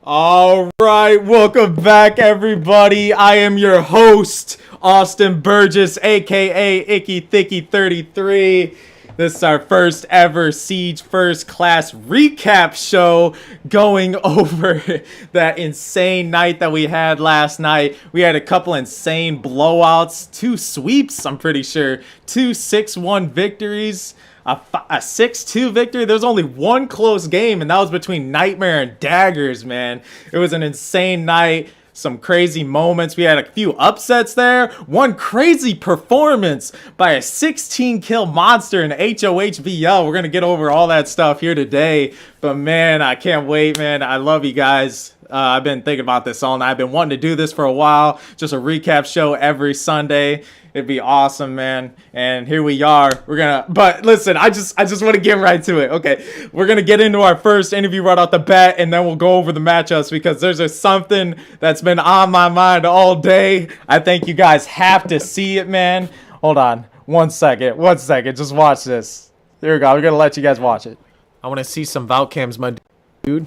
All right, welcome back, everybody. I am your host, Austin Burgess, aka Icky Thicky 33. This is our first ever Siege First Class recap show going over that insane night that we had last night. We had a couple insane blowouts, 2 sweeps, I'm pretty sure, 2 6-1 victories. A 6-2 victory. There's only one close game, and that was between Nightmare and Daggers, man. It was an insane night. Some crazy moments. We had a few upsets there. One crazy performance by a 16 kill monster in HOHVL. We're going to get over all that stuff here today. But man, I can't wait, man. I love you guys. I've been thinking about this all night. I've been wanting to do this for a while. Just a recap show every Sunday. It'd be awesome, man. And here we are. But listen, I just want to get right to it. Okay, we're gonna get into our first interview right off the bat, and then we'll go over the matchups because there's just something that's been on my mind all day. I think you guys have to see it, man. Hold on, one second. Just watch this. Here we go. We're gonna let you guys watch it. I want to see some Valcams, my dude.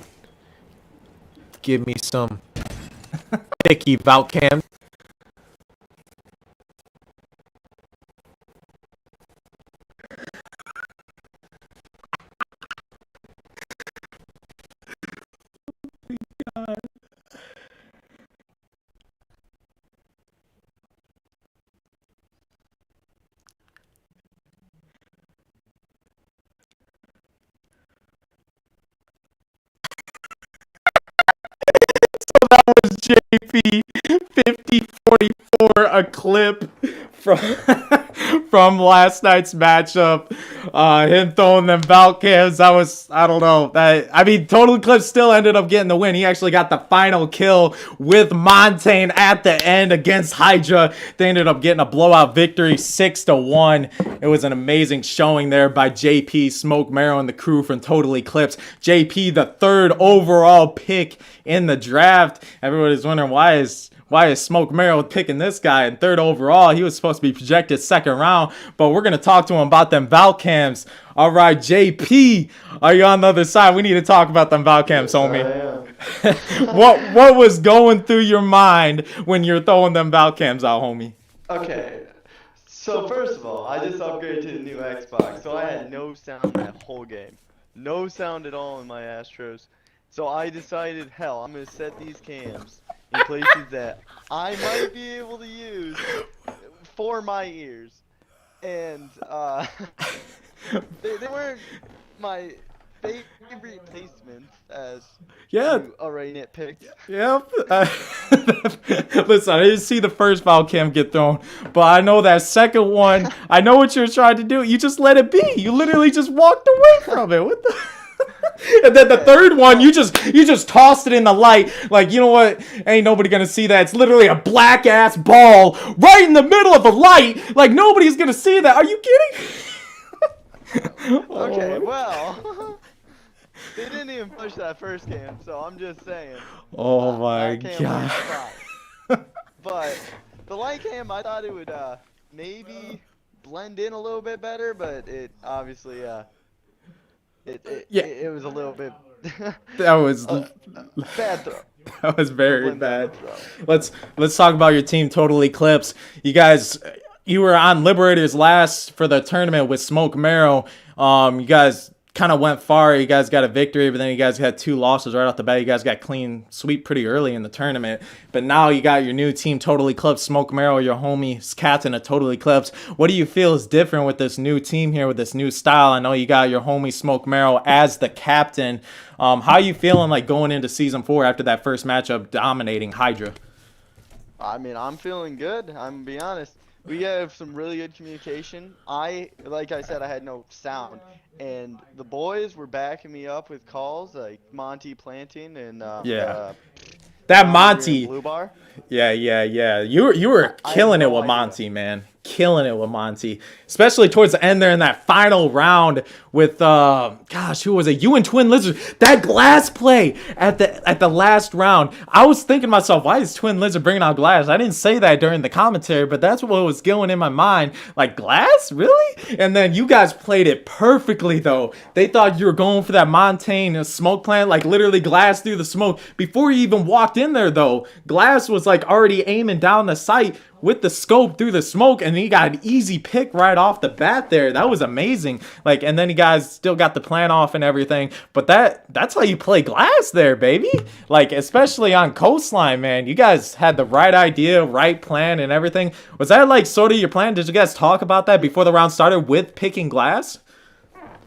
Give me some thicky Valcam. That was JP 5044, a clip from from last night's matchup. Him throwing them Valcams. That was, I don't know. Total Eclipse still ended up getting the win. He actually got the final kill with Montaigne at the end against Hydra. They ended up getting a blowout victory, 6-1. It was an amazing showing there by JP, Smoke Marrow, and the crew from Total Eclipse. JP, the 3rd overall pick in the draft. Everybody's wondering why is Smoke Marrow picking this guy in 3rd overall? He was supposed to be projected 2nd round, but we're going to talk to him about them Valcams. All right, JP, are you on the other side? We need to talk about them Valcams, homie. What was going through your mind when you're throwing them Valcams out, homie? Okay, so first of all, I just upgraded to the new Xbox, so I had no sound that whole game. No sound at all in my Astros. So I decided, hell, I'm going to set these cams in places that I might be able to use for my ears. And they weren't my favorite placements, as you already nitpicked. Yep. Listen, I didn't see the first Valcam get thrown, but I know that second one, I know what you're trying to do. You just let it be. You literally just walked away from it. What the... And then the third one, you just tossed it in the light. Like, you know what? Ain't nobody gonna see that. It's literally a black ass ball right in the middle of the light. Like, nobody's gonna see that. Are you kidding? Okay, well, they didn't even push that first game, so I'm just saying. Oh my god. But the light cam, I thought it would maybe blend in a little bit better, but it obviously it was a little bit. That was bad throw. That was very bad. Let's talk about your team, Total Eclipse. You were on Liberators last for the tournament with Smoke Marrow. You guys kind of went far. You guys got a victory, but then you guys had 2 losses right off the bat. You guys got clean sweep pretty early in the tournament. But now you got your new team, Total Eclipse, Smoke Marrow, your homie's captain of Total Eclipse. What do you feel is different with this new team here, with this new style? I know you got your homie Smoke Marrow as the captain. How are you feeling like going into Season 4 after that first matchup dominating Hydra? I mean, I'm feeling good. I'm going to be honest. We have some really good communication. Like I said, I had no sound, and the boys were backing me up with calls like Monty Planting and that Monty Blue Bar. Yeah. You were killing it with Monty, man. killing it with Monty, especially towards the end there in that final round with who was it? You and Twin Lizard. That glass play at the last round. I was thinking to myself, why is Twin Lizard bringing out glass? I didn't say that during the commentary, but that's what was going in my mind. Like, glass? Really? And then you guys played it perfectly though. They thought you were going for that Montaigne smoke plant, like literally glass through the smoke. Before you even walked in there though, glass was like already aiming down the sight with the scope through the smoke, and he got an easy pick right off the bat there. That was amazing. Like, and then you guys still got the plan off and everything, but that's how you play glass there, baby. Like, especially on Coastline, man. You guys had the right idea, right plan and everything. Was that like sort of your plan? Did you guys talk about that before the round started with picking glass?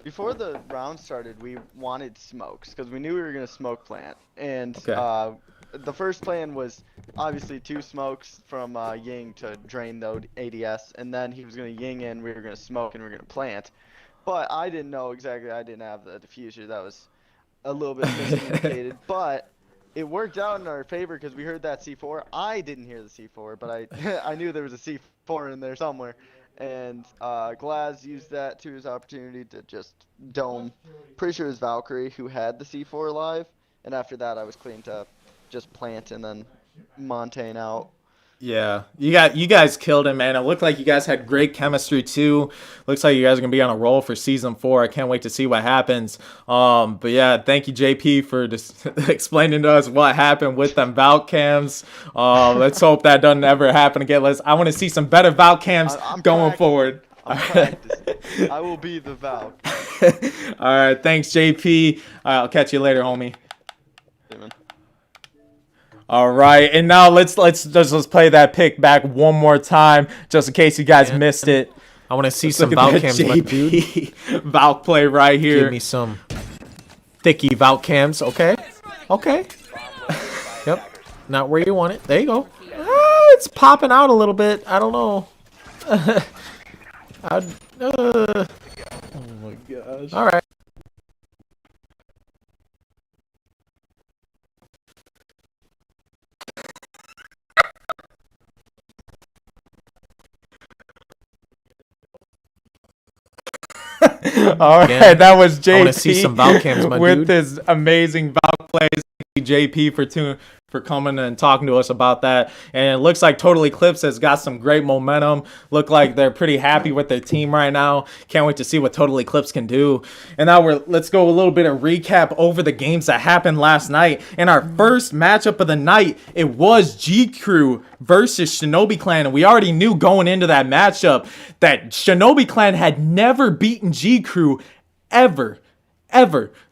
Before the round started, we wanted smokes because we knew we were gonna smoke plant, and Okay. the first plan was obviously 2 smokes from Ying to drain the ADS, and then he was gonna Ying in, we were gonna smoke, and we were gonna plant. But I didn't know exactly. I didn't have the diffuser. That was a little bit miscommunicated, but it worked out in our favor because we heard that C4. I didn't hear the C4, but I I knew there was a C4 in there somewhere. And Glaz used that to his opportunity to just dome. Pretty sure it was Valkyrie who had the C4 live, and after that I was clean to just plant and then Montaigne out. Yeah, you guys killed it, man. It looked like you guys had great chemistry too. Looks like you guys are gonna be on a roll for season 4. I can't wait to see what happens. But yeah, thank you, JP, for just explaining to us what happened with them Valk cams. Let's hope that doesn't ever happen again. I want to see some better Valk cams going forward. I'm practicing. I will be the Valk. All right, thanks, JP. I'll catch you later, homie. Amen. All right, and now let's play that pick back one more time, just in case you guys missed it. I want to see Let's some look at Valk that cams, dude. Valk play right here. Give me some thicky Valk cams. Okay. Okay. Yep. Not where you want it. There you go. It's popping out a little bit. I don't know. Oh my gosh. All right. All right, Again, that was JP I wanna see some Valk cams, my with dude. his amazing Valk plays. Thank you, JP, for coming and talking to us about that. And it looks like Total Eclipse has got some great momentum. Look like they're pretty happy with their team right now. Can't wait to see what Total Eclipse can do. And now let's go a little bit of recap over the games that happened last night. In our first matchup of the night, it was G Crew versus Shinobi Clan. And we already knew going into that matchup that Shinobi Clan had never beaten G Crew ever.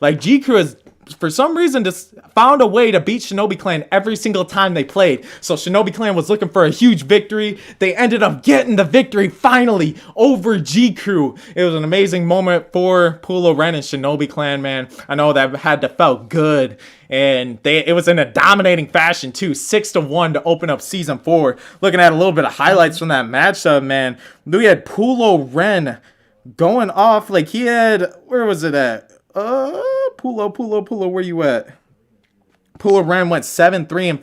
Like, G Crew has for some reason just found a way to beat Shinobi Clan every single time they played. So Shinobi Clan was looking for a huge victory. They ended up getting the victory finally over G Crew. It was an amazing moment for Pulo Ren and Shinobi Clan, man. I know that had to felt good. And it was in a dominating fashion too, 6-1 to open up season 4. Looking at a little bit of highlights from that matchup, man. We had Pulo Ren going off like he had, where was it at? Pulo, where you at? Pulo Ren went 7-3-5.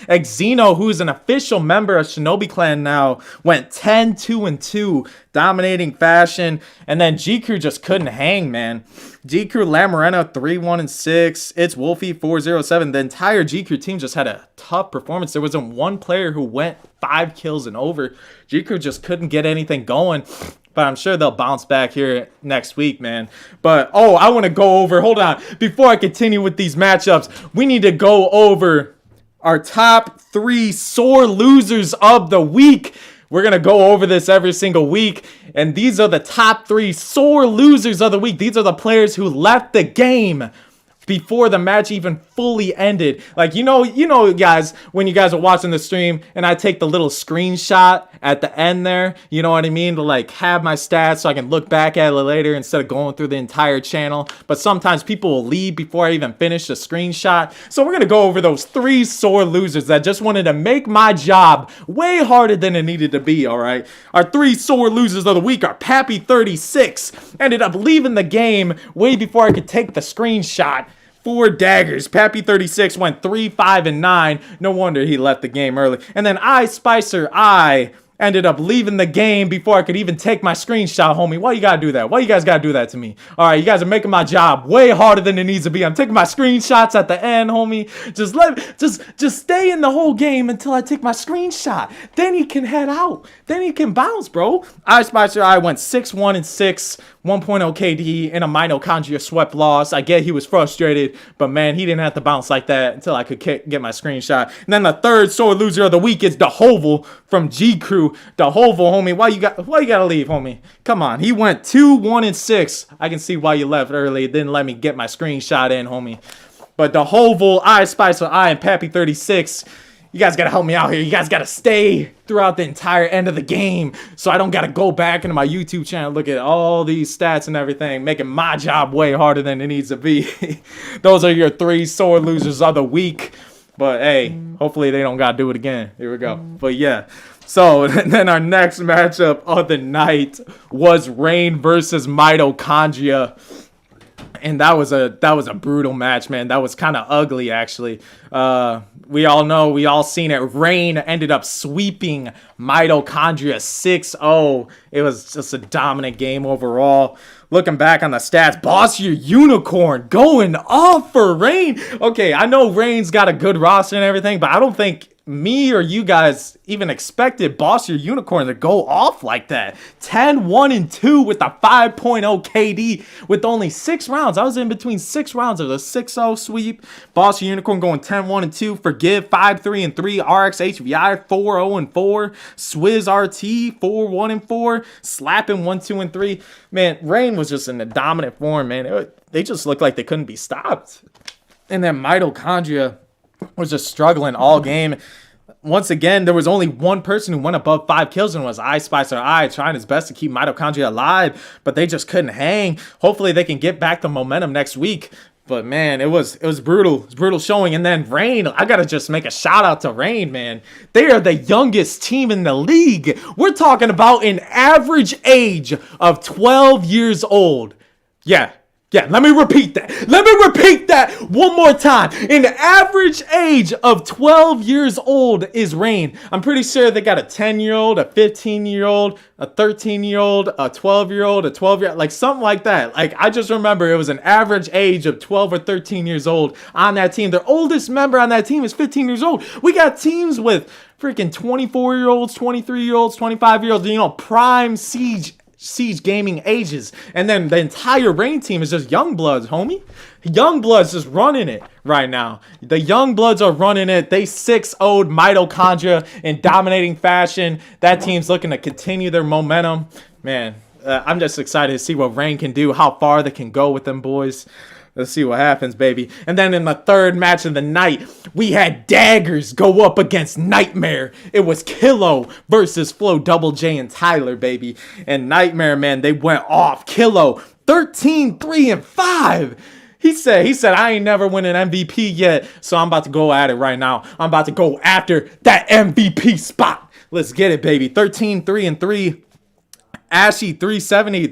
Xeno, who's an official member of Shinobi Clan now, went 10-2-2, dominating fashion. And then G Crew just couldn't hang, man. G Crew, Lamorena 3-1-6. It's Wolfie 4-0-7. The entire G Crew team just had a tough performance. There wasn't one player who went 5 kills and over. G Crew just couldn't get anything going. But I'm sure they'll bounce back here next week, man. But, I want to go over, hold on. Before I continue with these matchups, we need to go over our top 3 sore losers of the week. We're going to go over this every single week. And these are the top 3 sore losers of the week. These are the players who left the game before the match even fully ended. Like, you know, guys, when you guys are watching the stream and I take the little screenshot at the end there, you know what I mean? To like have my stats so I can look back at it later instead of going through the entire channel. But sometimes people will leave before I even finish the screenshot. So we're going to go over those 3 sore losers that just wanted to make my job way harder than it needed to be, all right? Our 3 sore losers of the week are Pappy36. Ended up leaving the game way before I could take the screenshot. 4 daggers. Pappy36 went 3-5-9. No wonder he left the game early. And then Spicer ended up leaving the game before I could even take my screenshot, homie. Why you gotta do that? Why you guys gotta do that to me? All right, you guys are making my job way harder than it needs to be. I'm taking my screenshots at the end, homie. Just stay in the whole game until I take my screenshot. Then you can head out. Then you can bounce, bro. I went 6-1-6, 1.0 KD in a mitochondria swept loss. I get he was frustrated, but man, he didn't have to bounce like that until I could get my screenshot. And then the third sore loser of the week is DeHovel from G Crew. DeHovel, homie, why you gotta leave, homie? Come on, he went 2-1-6. I can see why you left early. It didn't let me get my screenshot in, homie. But DeHovel, I Spice with I and Pappy 36. You guys gotta help me out here. You guys gotta stay throughout the entire end of the game so I don't gotta go back into my YouTube channel, look at all these stats and everything, making my job way harder than it needs to be. Those are your 3 sore losers of the week. But hey, hopefully they don't gotta do it again. Here we go. But yeah. So then our next matchup of the night was Rain versus Mitochondria. And that was a brutal match, man. That was kind of ugly, actually. We all seen it. Rain ended up sweeping Mitochondria 6-0. It was just a dominant game overall. Looking back on the stats, Boss Your Unicorn going off for Rain. Okay, I know Rain's got a good roster and everything, but I don't think me or you guys even expected Boss Your Unicorn to go off like that. 10-1-2 with a 5.0 KD with only 6 rounds. I was in between 6 rounds of the 6-0 sweep. Boss Your Unicorn going 10-1-2. Forgive 5-3-3. RX HVI 4-0-4. Swizz RT 4-1-4. Slapping 1-2-3. Man, Rain was just in a dominant form, man. They just looked like they couldn't be stopped. And then Mitochondria was just struggling all game. Once again, there was only one person who went above 5 kills, and was I Spicer I, trying his best to keep Mitochondria alive, but they just couldn't hang. Hopefully they can get back the momentum next week. But man, it was brutal. It was brutal showing. And then Rain, I gotta just make a shout out to Rain, man. They are the youngest team in the league. We're talking about an average age of 12 years old. Yeah, let me repeat that. Let me repeat that one more time. An average age of 12 years old is Rain. I'm pretty sure they got a 10-year-old, a 15-year-old, a 13-year-old, a 12-year-old, a 12-year-old, like something like that. Like, I just remember it was an average age of 12 or 13 years old on that team. Their oldest member on that team is 15 years old. We got teams with freaking 24-year-olds, 23-year-olds, 25-year-olds, you know, prime Siege Gaming ages. And then the entire Rain team is just young bloods, homie. Young bloods just running it right now. The young bloods are running it. They 6-0'd Mitochondria in dominating fashion. That team's looking to continue their momentum. Man, I'm just excited to see what Rain can do, how far they can go with them boys. Let's see what happens, baby. And then in the third match of the night, we had Daggers go up against Nightmare. It was Kilo versus Flo, Double J, and Tyler, baby. And Nightmare, man, they went off. Kilo, 13-3-5. He said, I ain't never win an MVP yet, so I'm about to go at it right now. I'm about to go after that MVP spot. Let's get it, baby. 13-3-3. Ashy 370.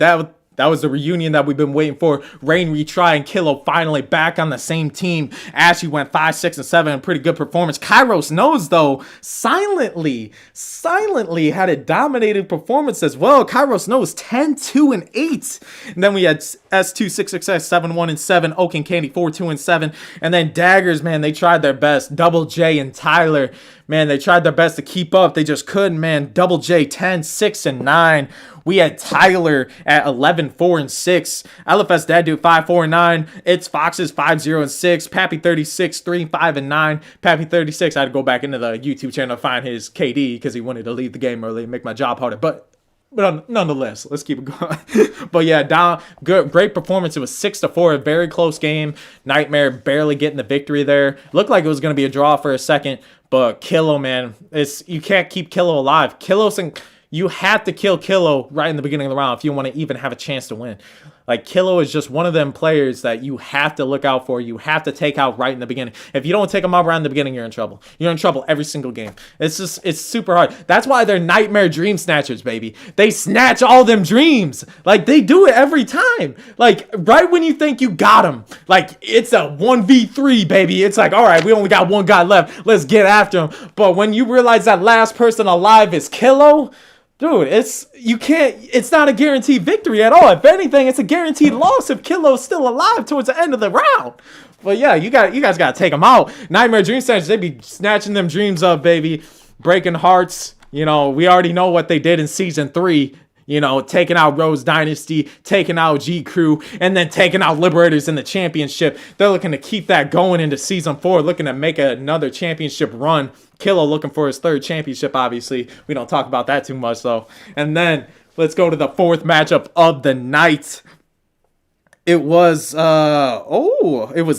That was the reunion that we've been waiting for. Rain retry and Kilo finally back on the same team. Ashley went 5-6-7, pretty good performance. Kairos Knows, though, silently had a dominated performance as well. Kairos Knows 10-2-8. And then we had S266 7-1-7, Oak and Candy 4-2-7. And then Daggers, man, they tried their best. Double J and Tyler, man, they tried their best to keep up. They just couldn't, man. Double J 10-6-9. We had Tyler at 11-4-6. LFS Dad Dude 5-4-9. It's Foxes 5-0-6. Pappy 36 3-5-9. Pappy 36. I had to go back into the YouTube channel to find his KD because he wanted to leave the game early and make my job harder. But nonetheless, let's keep it going. But yeah, great performance. It was 6-4, a very close game. Nightmare barely getting the victory there. Looked like it was going to be a draw for a second, but Kilo, man, you can't keep Kilo alive. You have to kill Kilo right in the beginning of the round if you want to even have a chance to win. Like, Kilo is just one of them players that you have to look out for. You have to take out right in the beginning. If you don't take them out right in the beginning, you're in trouble. You're in trouble every single game. It's super hard. That's why they're nightmare dream snatchers, baby. They snatch all them dreams. Like, they do it every time. Like, right when you think you got them, like, it's a 1v3, baby. It's like, all right, we only got one guy left. Let's get after him. But when you realize that last person alive is Kilo, dude, it's not a guaranteed victory at all. If anything, it's a guaranteed loss if Kilo's still alive towards the end of the round. But yeah, you guys gotta take them out. Nightmare Dream Snatchers, they be snatching them dreams up, baby. Breaking hearts. You know, we already know what they did in season 3. You know, taking out Rose Dynasty, taking out G Crew, and then taking out Liberators in the championship. They're looking to keep that going into season 4, looking to make another championship run. Kilo looking for his 3rd championship, obviously. We don't talk about that too much, though. And then let's go to the 4th matchup of the night. It was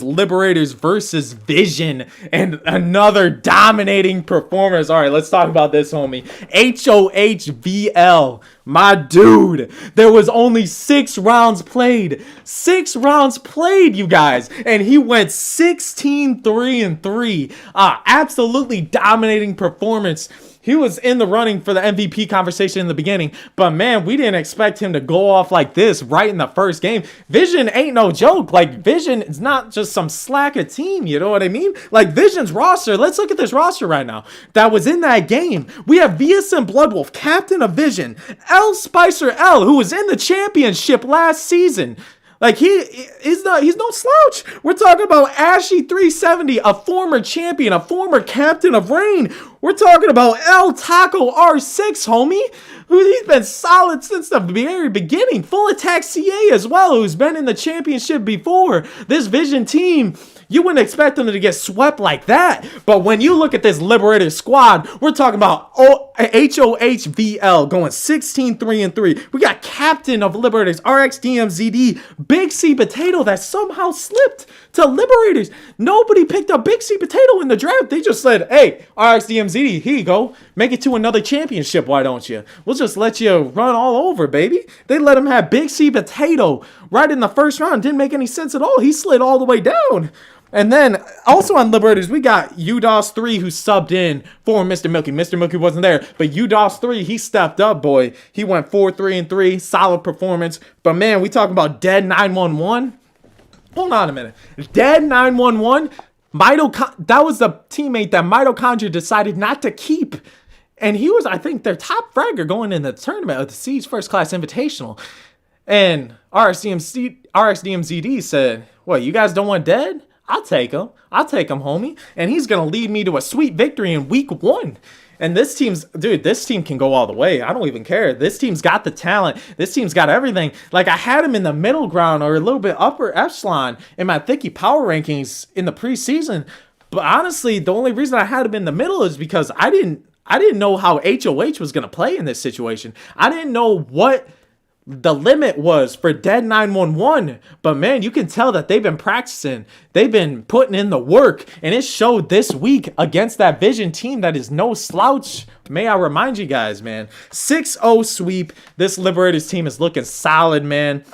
Liberators versus Vision, and another dominating performance. All right, let's talk about this, homie. HOHVL, my dude. There was only 6 rounds played. 6 rounds played, you guys. And he went 16-3-3. Absolutely dominating performance. He was in the running for the MVP conversation in the beginning, but man, we didn't expect him to go off like this right in the first game. Vision ain't no joke. Like, Vision is not just some slacker team, you know what I mean? Like, Vision's roster, let's look at this roster right now that was in that game. We have VSM Bloodwolf, captain of Vision, L Spicer L, who was in the championship last season. Like, he's no slouch. We're talking about Ashy370, a former champion, a former captain of Reign. We're talking about El Taco R6, homie. He's been solid since the very beginning. Full Attack CA as well, who's been in the championship before. This Vision team, you wouldn't expect them to get swept like that. But when you look at this Liberator squad, we're talking about HOHVL going 16-3-3. We got captain of Liberators, RXDMZD, Big C Potato that somehow slipped to Liberators. Nobody picked up Big C Potato in the draft. They just said, hey, RXDMZD, here you go. Make it to another championship, why don't you? We'll just let you run all over, baby. They let him have Big C Potato right in the first round. Didn't make any sense at all. He slid all the way down. And then, also on Liberators, we got UDOS3 who subbed in for Mr. Milky. Mr. Milky wasn't there, but UDOS3, he stepped up, boy. He went 4-3-3, solid performance. But man, we talking about Dead 911. Hold on a minute. Dead 911, that was the teammate that Mitochondria decided not to keep. And he was, I think, their top fragger going in the tournament of the Siege First Class Invitational. And RXDMZD said, what, you guys don't want Dead? I'll take him, homie. And he's going to lead me to a sweet victory in week 1. And this team can go all the way. I don't even care. This team's got the talent. This team's got everything. Like, I had him in the middle ground or a little bit upper echelon in my Thicky power rankings in the preseason. But honestly, the only reason I had him in the middle is because I didn't know how HOH was going to play in this situation. I didn't know what the limit was for Dead 911, but man, you can tell that they've been practicing, they've been putting in the work, and it showed this week against that Vision team that is no slouch. May I remind you guys, man, 6-0 sweep. This Liberators team is looking solid, man,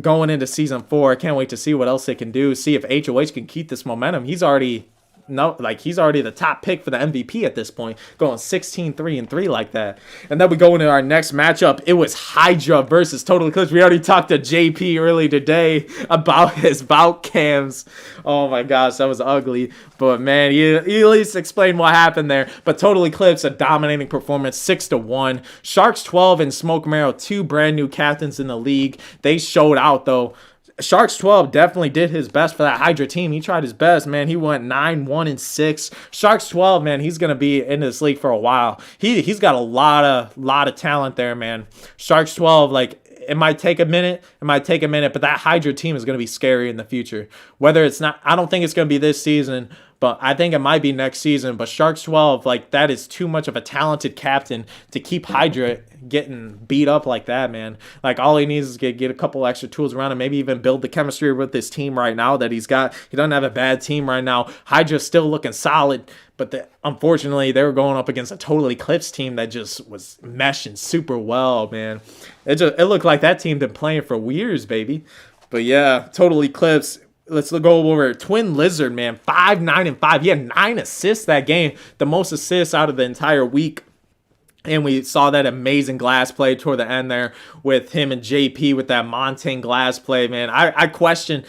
going into season 4. I can't wait to see what else they can do, see if HOH can keep this momentum. He's already the top pick for the MVP at this point, going 16-3-3 like that. And then we go into our next matchup. It was Hydra versus Total Eclipse. We already talked to JP early today about his bout cams. Oh my gosh, that was ugly. But man, he at least explained what happened there. But Total Eclipse, a dominating performance, 6-1. Sharks 12 and Smoke Marrow, 2 brand new captains in the league. They showed out though. Sharks 12 definitely did his best for that Hydra team. He tried his best, man. He went 9-1-6. Sharks 12, man, he's gonna be in this league for a while. He's got a lot of talent there, man. Sharks 12, like, it might take a minute, but that Hydra team is gonna be scary in the future. Whether it's not, I don't think it's gonna be this season, but I think it might be next season. But Sharks 12, like, that is too much of a talented captain to keep Hydra getting beat up like that, man. Like, all he needs is get a couple extra tools around him, maybe even build the chemistry with this team right now that he's got. He doesn't have a bad team right now. Hydra's still looking solid, but unfortunately, they were going up against a Total Eclipse team that just was meshing super well, man. It looked like that team been playing for years, baby. But yeah, Total Eclipse. Let's go over Twin Lizard, man. 5, 9, and 5. He had 9 assists that game, the most assists out of the entire week. And we saw that amazing glass play toward the end there with him and JP with that Montaigne glass play, man. I question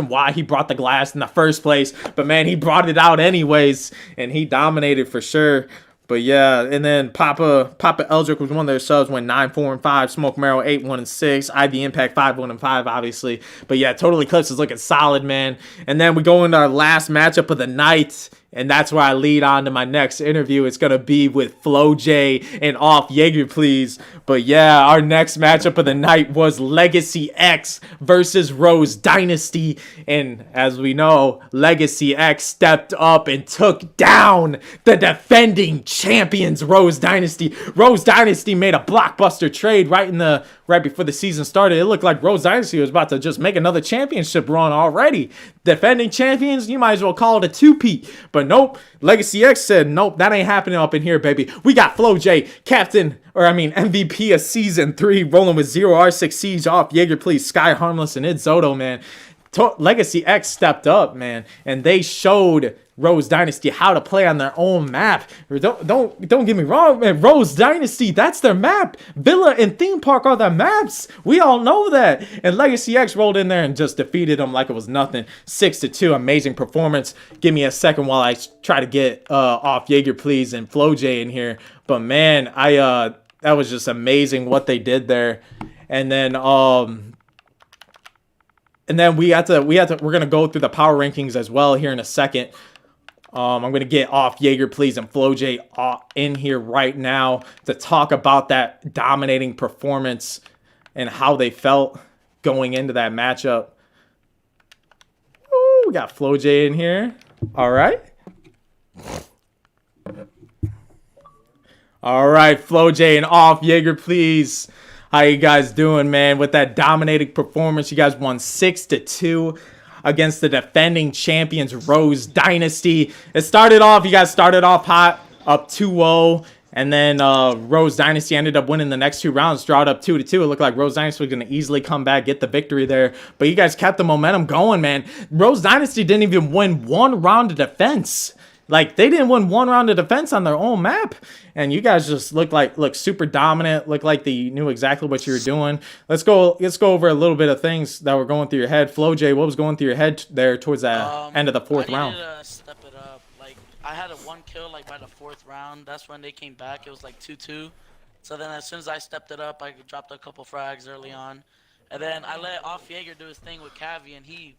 why he brought the glass in the first place, but man, he brought it out anyways, and he dominated for sure. But yeah, and then Papa Eldrick was one of their subs, went 9, 4, and 5. Smoke Marrow 8, 1, and 6. IV Impact 5, 1, and 5, obviously. But yeah, Total Eclipse is looking solid, man. And then we go into our last matchup of the night. And that's where I lead on to my next interview. It's going to be with Flo J and Off Jaeger, please. But yeah, our next matchup of the night was Legacy X versus Rose Dynasty. And as we know, Legacy X stepped up and took down the defending champions, Rose Dynasty. Rose Dynasty made a blockbuster trade right before the season started. It looked like Rose Dynasty was about to just make another championship run already. Defending champions, you might as well call it a two-peat. But nope, Legacy X said, nope, that ain't happening up in here, baby. We got Flo J, MVP of Season 3, rolling with 0 R6 Siege, Off Jaeger, please, Sky Harmless, and Zoto, man. Legacy X stepped up, man, and they showed Rose Dynasty how to play on their own map. Don't get me wrong, man. Rose Dynasty, that's their map. Villa and Theme Park are their maps. We all know that. And Legacy X rolled in there and just defeated them like it was nothing. 6-2, amazing performance. Give me a second while I try to get Off Jaeger, please, and Flo J in here. But man, that was just amazing what they did there. And then we're gonna go through the power rankings as well here in a second. I'm gonna get Off Jaeger, please, and Flo J in here right now to talk about that dominating performance and how they felt going into that matchup. Ooh, we got Flo J in here. All right. All right, Flo J and Off Jaeger, please. How you guys doing, man? With that dominating performance, you guys won 6-2 against the defending champions, Rose Dynasty. You guys started off hot, up 2-0, and then Rose Dynasty ended up winning the next 2 rounds, drawed up 2-2. It looked like Rose Dynasty was going to easily come back, get the victory there, but you guys kept the momentum going, man. Rose Dynasty didn't even win 1 round of defense. Like, they didn't win 1 round of defense on their own map. And you guys just look super dominant. Looked like they knew exactly what you were doing. Let's go over a little bit of things that were going through your head. Flo J, what was going through your head there towards the end of the 4th round? I needed to step it up. Like, I had a 1 kill like by the 4th round. That's when they came back. It was like 2-2. So then as soon as I stepped it up, I dropped a couple frags early on. And then I let Off Jaeger do his thing with Cavi, and he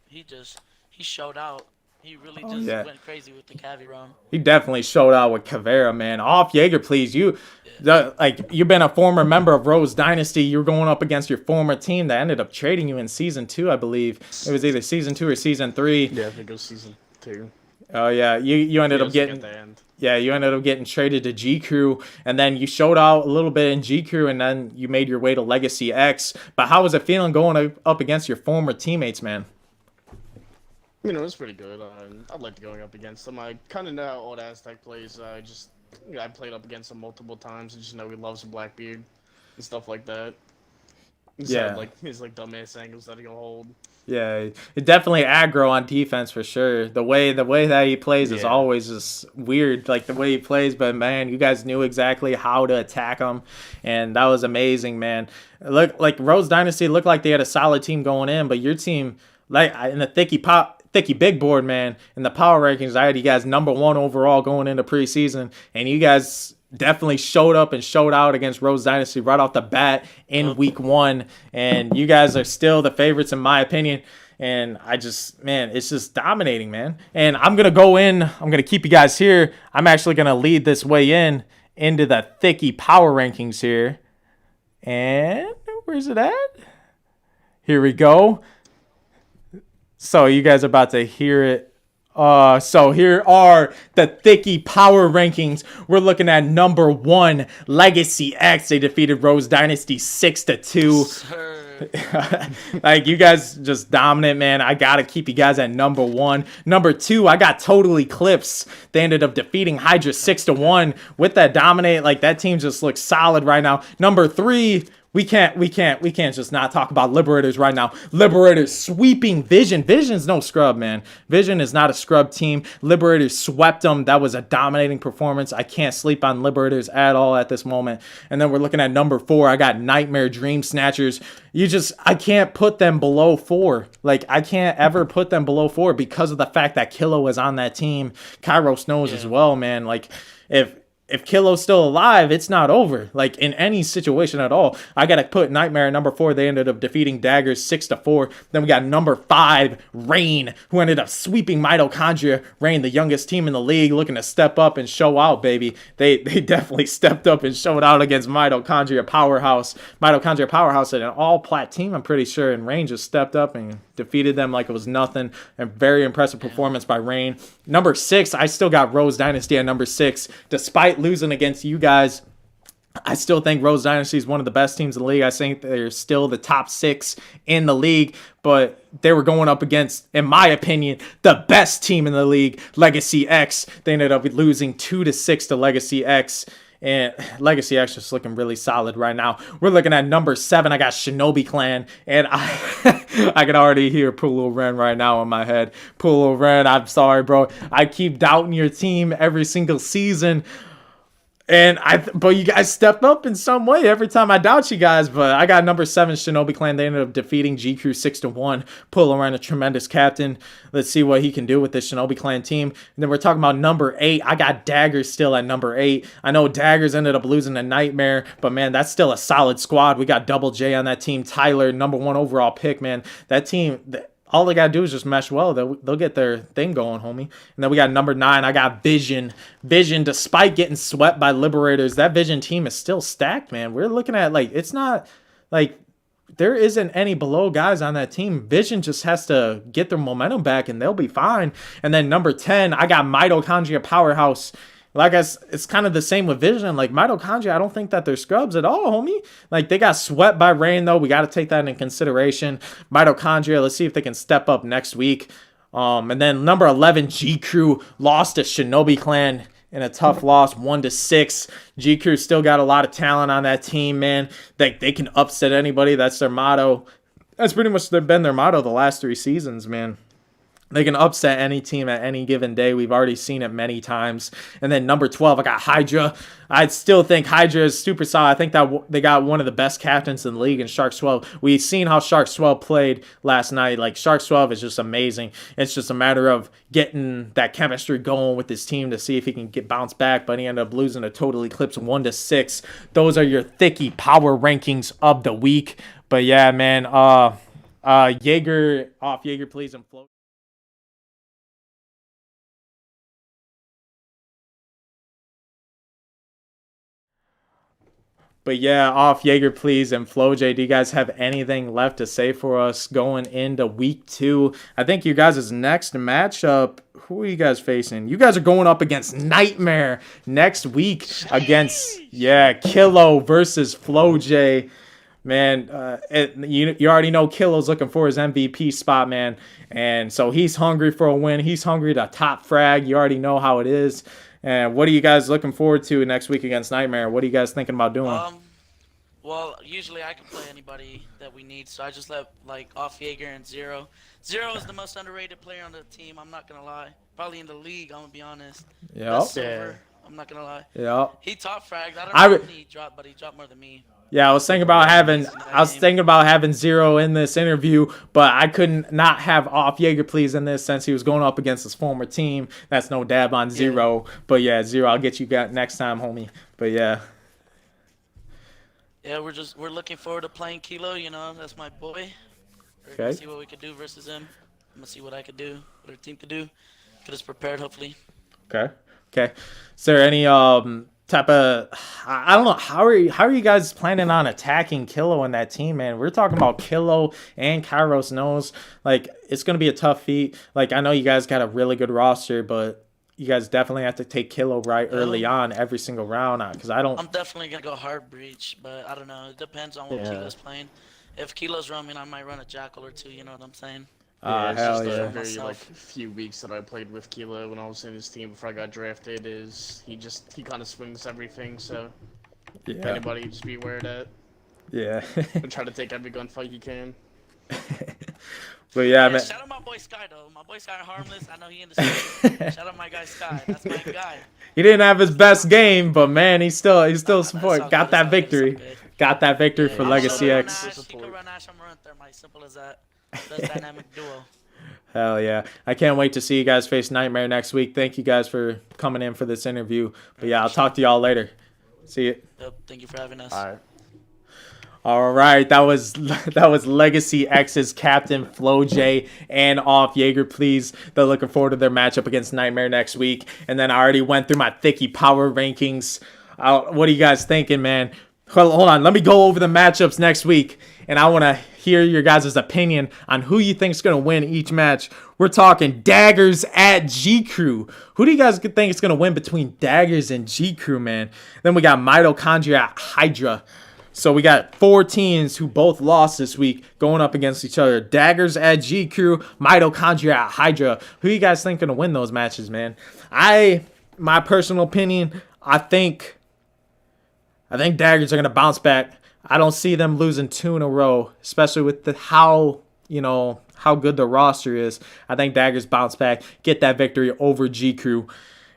showed out. He really just went crazy with the Cavi run. He definitely showed out with Caveira, man. Off Jaeger, please. You've been a former member of Rose Dynasty. You were going up against your former team that ended up trading you in Season 2, I believe. It was either Season 2 or Season 3. Yeah, I think it was Season 2. Oh, yeah. You ended up getting... Yeah, you ended up getting traded to G Crew, and then you showed out a little bit in G Crew, and then you made your way to Legacy X. But how was it feeling going up against your former teammates, man? You know, it's pretty good. I liked going up against them. I kind of know how Old Aztec plays. I played up against him multiple times. I just know he loves Blackbeard and stuff like that. Yeah. His dumbass angles that he'll hold. Yeah, it definitely aggro on defense for sure. The way that he plays is always just weird, like the way he plays. But man, you guys knew exactly how to attack him, and that was amazing, man. Look, like Rose Dynasty looked like they had a solid team going in, but your team, like in the Thicky big board, man, in the power rankings, I had you guys #1 overall going into preseason, and you guys definitely showed up and showed out against Rose Dynasty right off the bat in week 1, and you guys are still the favorites in my opinion. And it's just dominating, man. And I'm gonna keep you guys here. I'm actually gonna lead this way into the Thicky power rankings here. And where's it at? Here we go. So you guys are about to hear it So here are the Thicky power rankings. We're looking at number 1, Legacy X. They defeated Rose Dynasty 6-2. Sir. Like, you guys just dominant, man. I gotta keep you guys at number 1. Number 2, I got Total Eclipse. They ended up defeating Hydra 6-1. With that dominate, like, that team just looks solid right now. Number 3, we can't just not talk about Liberators right now. Liberators sweeping Vision. Vision's no scrub, man. Vision is not a scrub team. Liberators swept them. That was a dominating performance. I can't sleep on Liberators at all at this moment. And then we're looking at number 4. I got Nightmare Dream Snatchers. I can't put them below 4. Like, I can't ever put them below 4 because of the fact that Kilo is on that team. Kairos knows as well, man. Like, if Kilo's still alive, it's not over. Like, in any situation at all. I got to put Nightmare at number 4. They ended up defeating Daggers 6-4. Then we got number 5, Rain, who ended up sweeping Mitochondria. Rain, the youngest team in the league, looking to step up and show out, baby. They definitely stepped up and showed out against Mitochondria Powerhouse. Mitochondria Powerhouse had an all-plat team, I'm pretty sure, and Rain just stepped up and defeated them like it was nothing. A very impressive performance by Rain. Number 6, I still got Rose Dynasty at number 6. Despite losing against you guys, I still think Rose Dynasty is one of the best teams in the league. I think they're still the top 6 in the league, but they were going up against, in my opinion, the best team in the league, Legacy X. They ended up losing 2-6 to Legacy X. And Legacy X just looking really solid right now. We're looking at number 7. I got Shinobi Clan. And I can already hear Pulo Ren right now in my head. Pulo Ren, I'm sorry, bro. I keep doubting your team every single season. But you guys step up in some way every time I doubt you guys. But I got number 7, Shinobi Clan. They ended up defeating GQ 6-1. Pulo Ren, a tremendous captain. Let's see what he can do with this Shinobi Clan team. And then we're talking about number 8. I got Daggers still at number 8. I know Daggers ended up losing a Nightmare, but man, that's still a solid squad. We got Double J on that team. Tyler, number 1 overall pick, man. That team, all they got to do is just mesh well. They'll get their thing going, homie. And then we got number 9. I got Vision. Vision, despite getting swept by Liberators, that Vision team is still stacked, man. We're looking at, like, it's not, like, there isn't any below guys on that team. Vision just has to get their momentum back, and they'll be fine. And then number 10, I got Mitochondria Powerhouse. Like, it's kind of the same with Vision. Like, Mitochondria, I don't think that they're scrubs at all, homie. Like, they got swept by Rain, though. We got to take that into consideration. Mitochondria, let's see if they can step up next week. And then number 11, G-Crew lost to Shinobi Clan in a tough loss, 1-6. G-Crew still got a lot of talent on that team, man. They can upset anybody. That's their motto. That's pretty much been their motto the last 3 seasons, man. They can upset any team at any given day. We've already seen it many times. And then number 12, I got Hydra. I still think Hydra is super solid. I think that they got one of the best captains in the league in Shark 12. We've seen how Shark 12 played last night. Like, Shark 12 is just amazing. It's just a matter of getting that chemistry going with his team to see if he can get bounced back. But he ended up losing a Total Eclipse 1-6. Those are your Thicky power rankings of the week. But yeah, man, Jaeger, off Jaeger, please, and float. But yeah, off Jaeger, please, and FloJ, do you guys have anything left to say for us going into week 2? I think you guys' next matchup, who are you guys facing? You guys are going up against Nightmare next week against, Kilo versus FloJ. Man, you already know Kilo's looking for his MVP spot, man. And so he's hungry for a win. He's hungry to top frag. You already know how it is. And what are you guys looking forward to next week against Nightmare? What are you guys thinking about doing? Well, usually I can play anybody that we need, so I just let, like, off Jaeger and Zero. Zero is the most underrated player on the team, I'm not going to lie. Probably in the league, I'm going to be honest. Yep. I'm not going to lie. Yep. He top fragged. I don't know how many he dropped, but he dropped more than me. Yeah, I was thinking about having Zero in this interview, but I couldn't not have off Jaeger, please, in this since he was going up against his former team. That's no dab on Zero. But yeah, Zero, I'll get you next time, homie. But yeah. Yeah, we're looking forward to playing Kilo, you know, that's my boy. We're Okay. gonna see what we could do versus him. I'm gonna see what I could do, what our team could do. Get us prepared, hopefully. Okay. Is there any type of, I don't know, how are you guys planning on attacking Kilo and that team, man? We're talking about Kilo and Kairos knows, like, it's gonna be a tough feat. Like, I know you guys got a really good roster, but you guys definitely have to take Kilo right early on every single round, because I'm definitely gonna go hard breach, but I don't know. It depends on what Yeah. Kilo's playing. If Kilo's roaming, I might run a Jackal or two. You know what I'm saying? Yeah, it's hell just yeah. a very like Myself. few weeks that I played with Kilo when I was in his team before I got drafted. He kind of swings everything. So Yeah, anybody just be aware of that yeah. and try to take every gunfight you can. But yeah, Yeah, man. shout out my boy Sky though. My boy Sky harmless. I know he in the street. Shout out my guy Sky. That's my guy. He didn't have his best game, but man, he's still It's all support. good, Got it's that all good, it's all victory. good. Got that victory for Yeah, Legacy yeah. X. He could run Ash, I'm run Thermite. Simple as that. That's dynamic duo. Hell yeah. I can't wait to see you guys face Nightmare next week. Thank you guys for coming in for this interview. But yeah, I'll talk to y'all later. See you. Yep, thank you for having us. All right. All right, that was Legacy X's captain Flo J and Off Jaeger. Please, they're looking forward to their matchup against Nightmare next week. And then I already went through my Thicky power rankings. What are you guys thinking, man? Hold on, let me go over the matchups next week, and I want to hear your guys' opinion on who you think is going to win each match. We're talking Daggers at G Crew. Who do you guys think is going to win between Daggers and G Crew, man? Then we got Mitochondria at Hydra. So we got 4 teams who both lost this week going up against each other. Daggers at G Crew, Mitochondria at Hydra. Who you guys think gonna win those matches, man? My personal opinion, I think Daggers are gonna bounce back. I don't see them losing 2 in a row, especially with how good the roster is. I think Daggers bounce back, get that victory over G Crew.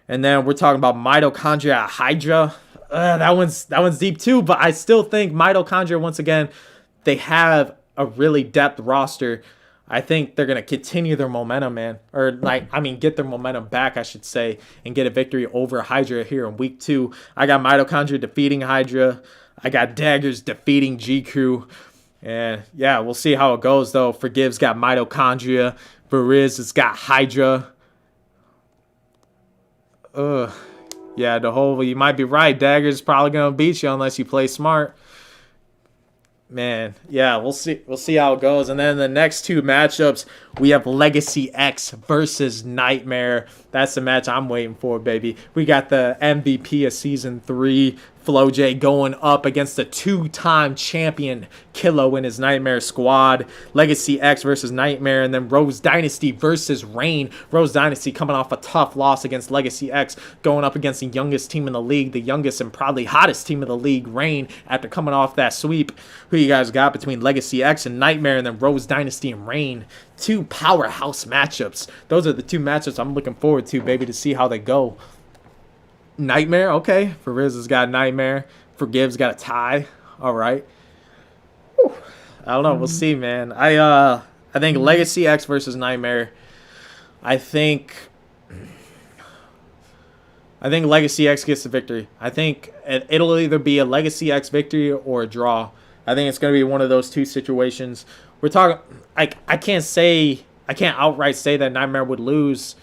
And then we're talking about Mitochondria at Hydra. That one's deep too, but I still think Mitochondria, once again, they have a really depth roster. I think they're gonna continue their momentum, man, get their momentum back, I should say, and get a victory over Hydra here in week 2. I got Mitochondria defeating Hydra. I got Daggers defeating G Crew, and yeah, we'll see how it goes though. Forgive's got Mitochondria. Bariz has got Hydra. Yeah, you might be right. Dagger's probably gonna beat you unless you play smart. Man, yeah, we'll see how it goes. And then the next 2 matchups, we have Legacy X versus Nightmare. That's the match I'm waiting for, baby. We got the MVP of Season 3, Flo J, going up against the 2-time champion Kilo in his Nightmare squad. Legacy X versus Nightmare, and then Rose Dynasty versus Rain. Rose Dynasty coming off a tough loss against Legacy X, going up against the youngest team in the league, the youngest and probably hottest team in the league, Rain, after coming off that sweep. Who you guys got between Legacy X and Nightmare, and then Rose Dynasty and Rain? 2 powerhouse matchups. Those are the 2 matchups I'm looking forward to, baby, to see how they go. Nightmare, okay. Fariz has got Nightmare. Forgive's got a tie. All right. Whew. I don't know. We'll see, man. I think Legacy X versus Nightmare. I think Legacy X gets the victory. I think it'll either be a Legacy X victory or a draw. I think it's going to be one of those 2 situations. We're talking, I can't outright say that Nightmare would lose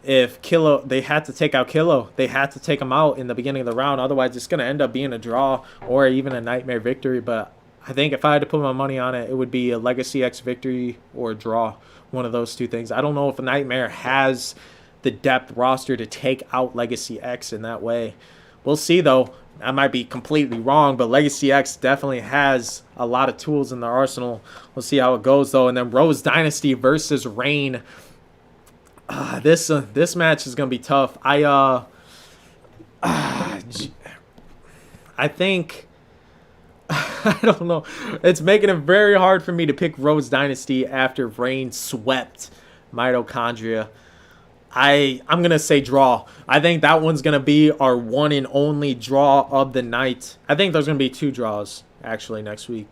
if Kilo, they had to take out Kilo. They had to take him out in the beginning of the round. Otherwise, it's going to end up being a draw or even a Nightmare victory. But I think if I had to put my money on it, it would be a Legacy X victory or a draw. One of those 2 things. I don't know if a Nightmare has the depth roster to take out Legacy X in that way. We'll see, though. I might be completely wrong, but Legacy X definitely has a lot of tools in their arsenal. We'll see how it goes, though. And then Rose Dynasty versus Rain. This match is gonna be tough. I think I don't know. It's making it very hard for me to pick Rose Dynasty after Rain swept Mitochondria. I'm gonna say draw. I think that one's gonna be our one and only draw of the night. I think there's gonna be 2 draws actually next week.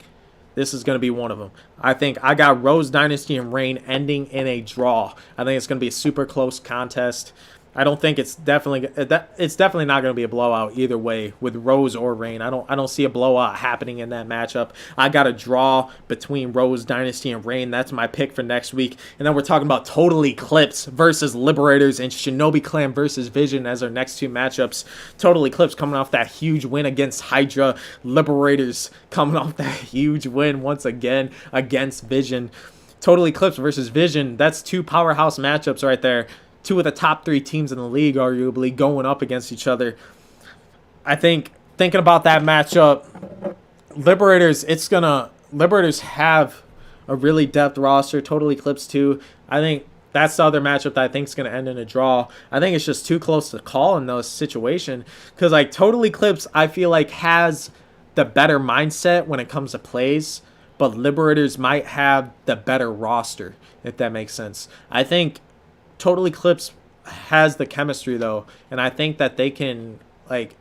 This is going to be one of them. I think I got Rose Dynasty and Rain ending in a draw. I think it's going to be a super close contest. I don't think it's definitely not going to be a blowout either way with Rose or Reign. I don't see a blowout happening in that matchup. I got a draw between Rose Dynasty and Reign. That's my pick for next week. And then we're talking about Total Eclipse versus Liberators and Shinobi Clan versus Vision as our next two matchups. Total Eclipse coming off that huge win against Hydra. Liberators coming off that huge win once again against Vision. Total Eclipse versus Vision. That's two powerhouse matchups right there. Two of the top 3 teams in the league, arguably, going up against each other. I think, thinking about that matchup, Liberators have a really depth roster. Total Eclipse too. I think that's the other matchup that I think is going to end in a draw. I think it's just too close to call in those situations. Because, like, Total Eclipse, I feel like, has the better mindset when it comes to plays. But Liberators might have the better roster, if that makes sense. I think Total Eclipse has the chemistry though, and I think that they can like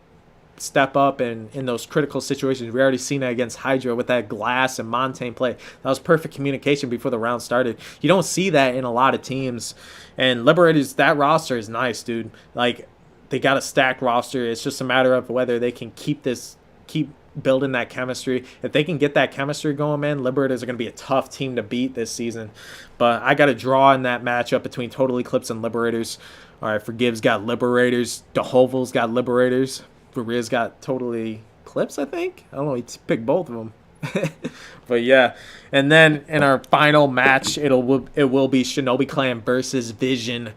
step up and in those critical situations. We already seen that against Hydra with that Glass and Montaigne play. That was perfect communication before the round started. You don't see that in a lot of teams. And Liberators, that roster is nice, dude. Like, they got a stacked roster. It's just a matter of whether they can keep building that chemistry. If they can get that chemistry going, man, Liberators are going to be a tough team to beat this season. But I got a draw in that matchup between Total Eclipse and Liberators. All right, Forgives got Liberators. DeHovel's got Liberators. Riz got Totally Eclipse, I think. I don't know. He picked both of them. But yeah. And then in our final match, it will be Shinobi Clan versus Vision.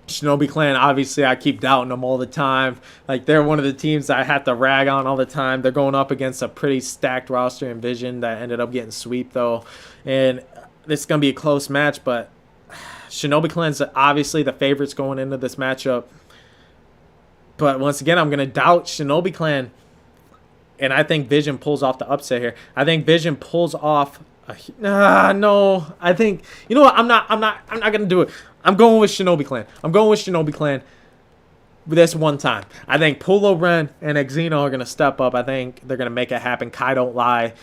Shinobi Clan, obviously, I keep doubting them all the time. Like, they're one of the teams I have to rag on all the time. They're going up against a pretty stacked roster in Vision that ended up getting sweep, though. And this is going to be a close match, but Shinobi Clan's obviously the favorites going into this matchup. But once again, I'm going to doubt Shinobi Clan. And I think Vision pulls off the upset here. I think Vision pulls off... no. I think... You know what? I'm not going to do it. I'm going with Shinobi Clan. This one time. I think Pulo Ren and Xeno are going to step up. I think they're going to make it happen. Kai Don't Lie,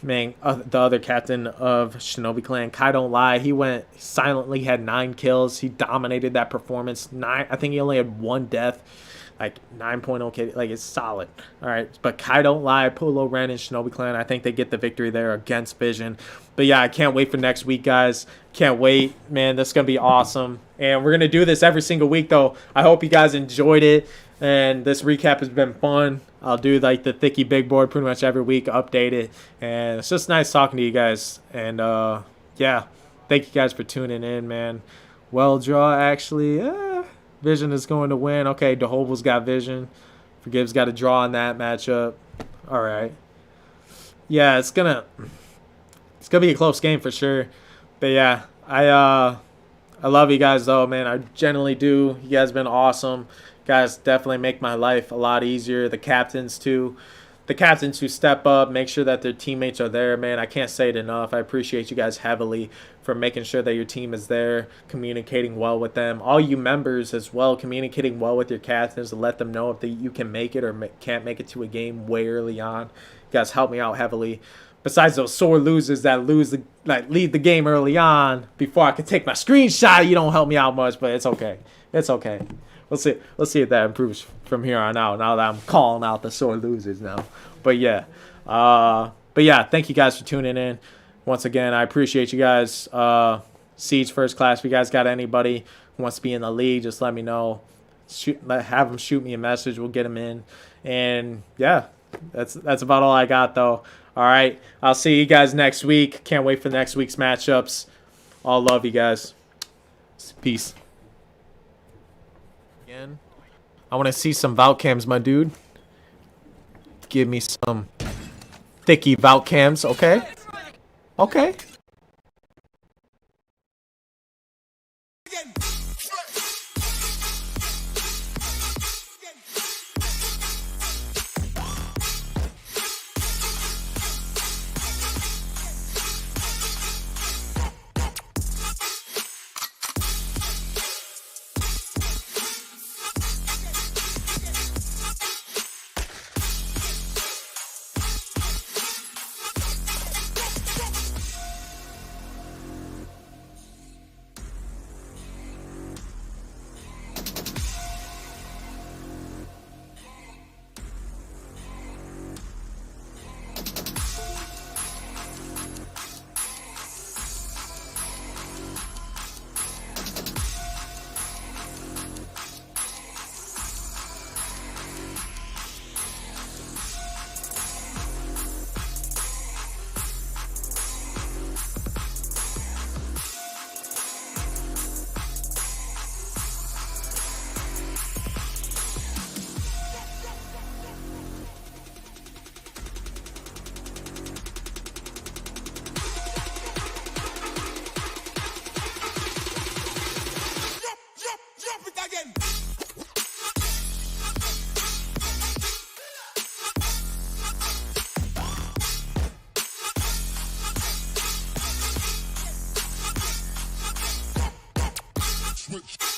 man, the other captain of Shinobi Clan. Kai Don't Lie. He went silently, had 9 kills. He dominated that performance. I think he only had 1 death. Like 9.0 K, like it's solid. All right, but Kai Don't Lie, Pulo Ren, and Shinobi Clan, I think they get the victory there against Vision. But yeah, I can't wait for next week, guys. Can't wait, man. This is gonna be awesome, and we're gonna do this every single week, though. I hope you guys enjoyed it, and this recap has been fun. I'll do like the Thicky Big Board pretty much every week, update it, and it's just nice talking to you guys. And yeah, thank you guys for tuning in, man. Well draw, actually. Vision is going to win. Okay, DeHovel's got Vision. Forgives got a draw in that matchup. All right. Yeah, it's gonna be a close game for sure. But yeah, I love you guys though, man. I genuinely do. You guys have been awesome. Guys definitely make my life a lot easier. The captains too. The captains who step up, make sure that their teammates are there, man. I can't say it enough. I appreciate you guys heavily for making sure that your team is there, communicating well with them. All you members as well, communicating well with your captains to let them know if you can make it or can't make it to a game way early on. You guys help me out heavily. Besides those sore losers that lead the game early on before I can take my screenshot, you don't help me out much, but it's okay. It's okay. Let's see if that improves from here on out. Now that I'm calling out the sore losers now, but yeah, thank you guys for tuning in. Once again, I appreciate you guys. Siege First Class. If you guys got anybody who wants to be in the league, just let me know. Have them shoot me a message. We'll get them in. And yeah, that's about all I got though. All right, I'll see you guys next week. Can't wait for next week's matchups. All love you guys. Peace. I want to see some Vault cams, my dude. Give me some thicky Vault cams, okay? Okay. switch.